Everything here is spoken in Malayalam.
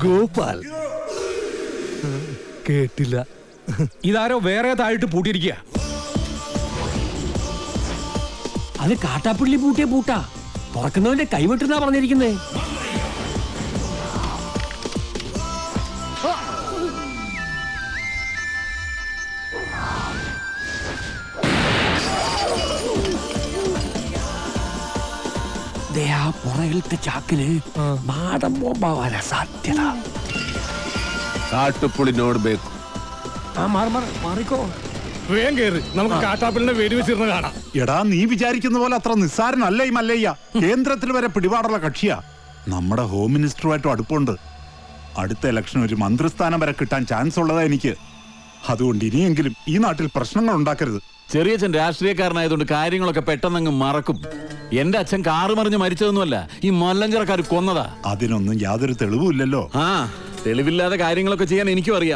ഗോപാൽ കേട്ടില്ല. ഇതാരോ വേറെ താഴിട്ട് പൂട്ടിയിരിക്കുക. അത് കാട്ടാപ്പിള്ളി പൂട്ടിയ പൂട്ടാ. തുറക്കുന്നവന്റെ കൈവിട്ടെന്നാ പറഞ്ഞിരിക്കുന്നേ. പുറകിലത്തെ ചാക്കിന് നാടൻ ബോംബാവാനാ സാധ്യത. കാട്ടുപുളിനോട് ബേക്കു. മാറിക്കോ. വേഗം കേറ്, നമുക്ക് കാട്ടാപ്പിളിനെ വെടിവെച്ചിരുന്ന് കാണാം. എടാ, നീ വിചാരിക്കുന്ന പോലെ അത്ര നിസ്സാരനല്ല ഈ മല്ലയ്യ. കേന്ദ്രത്തിൽ വരെ പിടിപാടുള്ള കക്ഷിയാ. നമ്മുടെ ഹോം മിനിസ്റ്ററുമായിട്ടും അടുപ്പുണ്ട്. അടുത്ത ഇലക്ഷൻ ഒരു മന്ത്രിസ്ഥാനം വരെ കിട്ടാൻ ചാൻസ് ഉള്ളതാ എനിക്ക്. അതുകൊണ്ട് ഇനിയെങ്കിലും ഈ നാട്ടിൽ പ്രശ്നങ്ങൾ ഉണ്ടാക്കരുത്. ചെറിയച്ഛൻ രാഷ്ട്രീയക്കാരനായതുകൊണ്ട് കാര്യങ്ങളൊക്കെ പെട്ടെന്നങ്ങ് മറക്കും. എന്റെ അച്ഛൻ കാറ് മറിഞ്ഞ് മരിച്ചതൊന്നുമല്ല, ഈ മല്ലഞ്ചറക്കാർ കൊന്നതാ. അതിനൊന്നും യാതൊരു തെളിവുമില്ലല്ലോ. തെളിവില്ലാതെ കാര്യങ്ങളൊക്കെ ചെയ്യാൻ എനിക്കും അറിയാം.